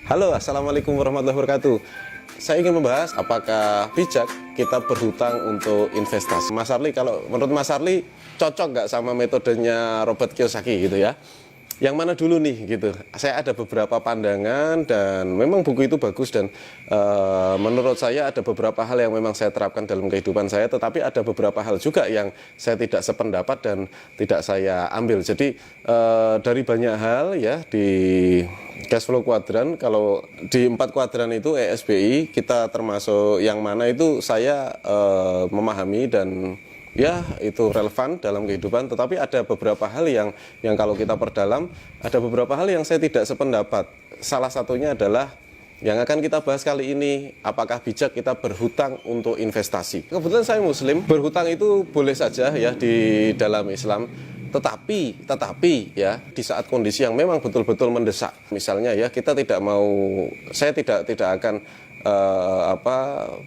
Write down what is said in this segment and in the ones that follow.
Halo, Assalamualaikum warahmatullahi wabarakatuh. Saya ingin membahas apakah bijak kita berhutang untuk investasi. Mas Arli, kalau menurut Mas Arli cocok nggak sama metodenya Robert Kiyosaki gitu ya? Yang mana dulu nih gitu? Saya ada beberapa pandangan dan memang buku itu bagus dan menurut saya ada beberapa hal yang memang saya terapkan dalam kehidupan saya, tetapi ada beberapa hal juga yang saya tidak sependapat dan tidak saya ambil. Jadi dari banyak hal ya di cash flow kuadran, kalau di 4 kuadran itu ESBI kita termasuk yang mana itu saya memahami dan ya itu relevan dalam kehidupan, tetapi ada beberapa hal yang kalau kita perdalam, ada beberapa hal yang saya tidak sependapat. Salah satunya adalah yang akan kita bahas kali ini, apakah bijak kita berhutang untuk investasi. Kebetulan saya Muslim, berhutang itu boleh saja ya di dalam Islam. Tetapi ya di saat kondisi yang memang betul-betul mendesak, misalnya ya kita tidak mau, saya tidak akan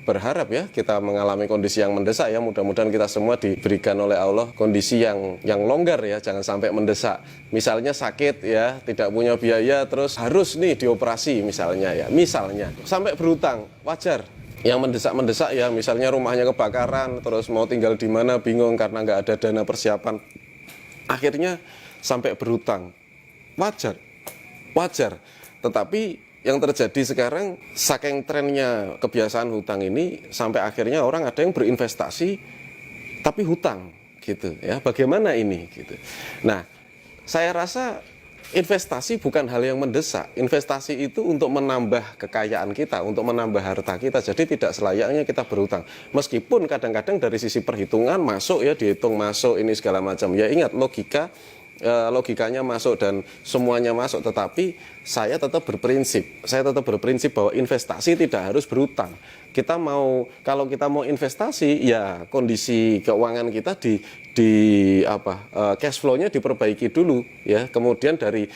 berharap ya kita mengalami kondisi yang mendesak ya, mudah-mudahan kita semua diberikan oleh Allah kondisi yang longgar ya, jangan sampai mendesak. Misalnya sakit ya, tidak punya biaya terus harus nih dioperasi misalnya ya, misalnya sampai berhutang, wajar. Yang mendesak ya, misalnya rumahnya kebakaran terus mau tinggal di mana bingung karena nggak ada dana persiapan, akhirnya sampai berhutang, wajar. Tetapi yang terjadi sekarang, saking trennya kebiasaan hutang ini, sampai akhirnya orang ada yang berinvestasi tapi hutang gitu ya. Bagaimana ini gitu. Nah, saya rasa investasi bukan hal yang mendesak. Investasi itu untuk menambah kekayaan kita, untuk menambah harta kita. Jadi tidak selayaknya kita berhutang. Meskipun kadang-kadang dari sisi perhitungan masuk ya, dihitung masuk ini segala macam. Ya ingat logikanya masuk dan semuanya masuk, tetapi saya tetap berprinsip bahwa investasi tidak harus berhutang. Kalau kita mau investasi ya kondisi keuangan kita cash flow-nya diperbaiki dulu ya, kemudian dari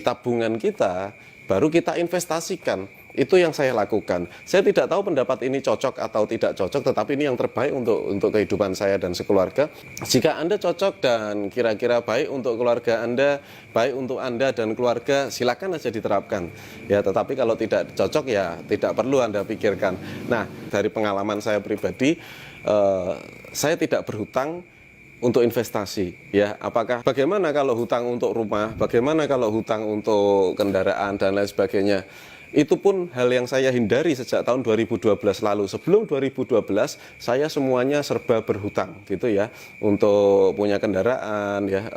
tabungan kita baru kita investasikan. Itu yang saya lakukan. Saya tidak tahu pendapat ini cocok atau tidak cocok, tetapi ini yang terbaik untuk kehidupan saya dan sekeluarga. Jika Anda cocok dan kira-kira baik untuk keluarga Anda, baik untuk Anda dan keluarga, silakan aja diterapkan. Ya, tetapi kalau tidak cocok ya tidak perlu Anda pikirkan. Nah, dari pengalaman saya pribadi, saya tidak berhutang untuk investasi ya. Bagaimana kalau hutang untuk rumah, bagaimana kalau hutang untuk kendaraan dan lain sebagainya. Itu pun hal yang saya hindari sejak tahun 2012 lalu. Sebelum 2012 saya semuanya serba berhutang gitu ya. Untuk punya kendaraan ya,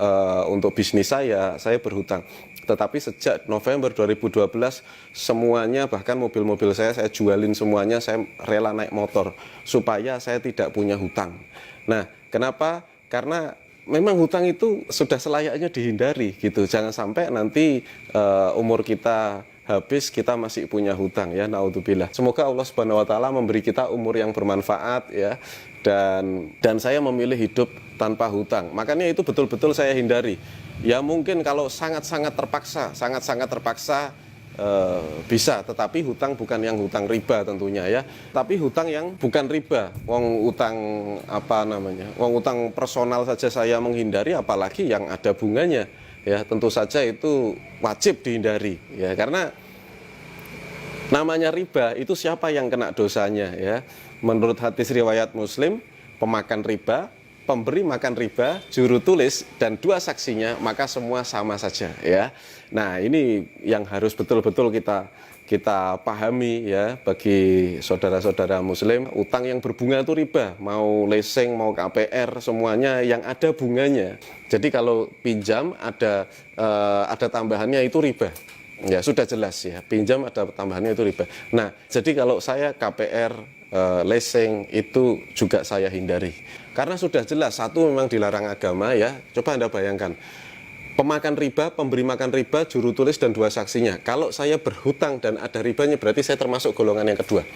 untuk bisnis saya berhutang. Tetapi sejak November 2012 semuanya, bahkan mobil-mobil saya jualin semuanya, saya rela naik motor supaya saya tidak punya hutang. Nah, kenapa? Karena memang hutang itu sudah selayaknya dihindari gitu. Jangan sampai nanti umur kita habis kita masih punya hutang ya, naudzubillah. Semoga Allah Subhanahu wa taala memberi kita umur yang bermanfaat ya, dan saya memilih hidup tanpa hutang. Makanya itu betul-betul saya hindari. Ya mungkin kalau sangat-sangat terpaksa bisa, tetapi hutang bukan yang hutang riba tentunya ya, tapi hutang yang bukan riba. Wong utang personal saja saya menghindari, apalagi yang ada bunganya. Ya, tentu saja itu wajib dihindari ya, karena namanya riba itu siapa yang kena dosanya ya. Menurut hadis riwayat Muslim, pemakan riba, pemberi makan riba, juru tulis dan 2 saksinya, maka semua sama saja ya. Nah, ini yang harus betul-betul kita pahami ya, bagi saudara-saudara Muslim. Utang yang berbunga itu riba, mau leasing, mau KPR, semuanya yang ada bunganya. Jadi kalau pinjam ada tambahannya itu riba. Ya sudah jelas ya, pinjam ada tambahannya itu riba. Nah, jadi kalau saya KPR, leasing itu juga saya hindari. Karena sudah jelas, satu memang dilarang agama ya. Coba Anda bayangkan. Pemakan riba, pemberi makan riba, juru tulis dan 2 saksinya. Kalau saya berhutang dan ada ribanya, berarti saya termasuk golongan yang kedua.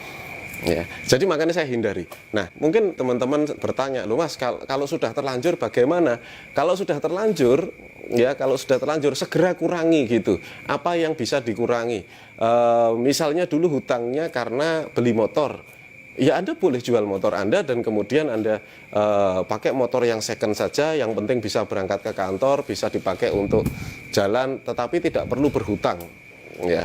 Ya, jadi makanya saya hindari. Nah, mungkin teman-teman bertanya, loh Mas, kalau sudah terlanjur bagaimana? Kalau sudah terlanjur segera kurangi gitu. Apa yang bisa dikurangi? Misalnya dulu hutangnya karena beli motor. Ya Anda boleh jual motor Anda dan kemudian Anda pakai motor yang second saja, yang penting bisa berangkat ke kantor, bisa dipakai untuk jalan, tetapi tidak perlu berhutang. Ya,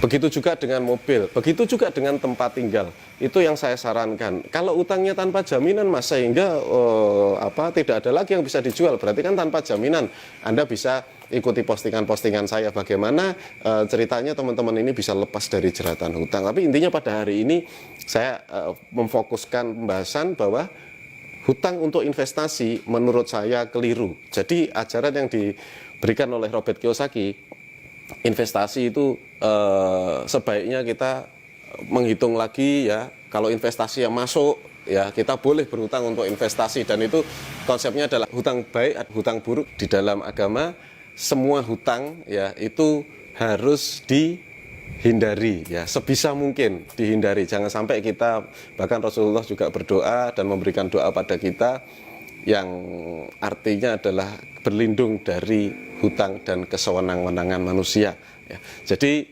Begitu juga dengan mobil, begitu juga dengan tempat tinggal. Itu yang saya sarankan. Kalau utangnya tanpa jaminan, Mas, sehingga tidak ada lagi yang bisa dijual. Berarti kan tanpa jaminan. Anda bisa ikuti postingan-postingan saya bagaimana ceritanya teman-teman ini bisa lepas dari jeratan hutang. Tapi intinya pada hari ini saya memfokuskan pembahasan bahwa hutang untuk investasi menurut saya keliru. Jadi ajaran yang diberikan oleh Robert Kiyosaki, investasi itu sebaiknya kita menghitung lagi ya, kalau investasi yang masuk ya kita boleh berhutang untuk investasi, dan itu konsepnya adalah hutang baik, hutang buruk. Di dalam agama semua hutang ya itu harus dihindari ya, sebisa mungkin dihindari. Jangan sampai kita, bahkan Rasulullah juga berdoa dan memberikan doa pada kita yang artinya adalah berlindung dari hutang dan kesewenang-wenangan manusia ya. Jadi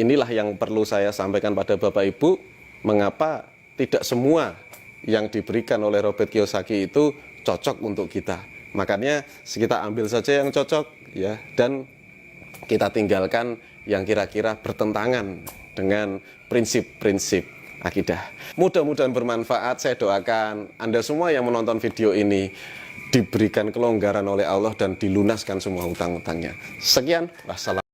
inilah yang perlu saya sampaikan pada Bapak Ibu, mengapa tidak semua yang diberikan oleh Robert Kiyosaki itu cocok untuk kita. Makanya kita ambil saja yang cocok ya, dan kita tinggalkan yang kira-kira bertentangan dengan prinsip-prinsip akidah. Mudah-mudahan bermanfaat. Saya doakan Anda semua yang menonton video ini diberikan kelonggaran oleh Allah dan dilunaskan semua hutang-hutangnya. Sekian, wassalam.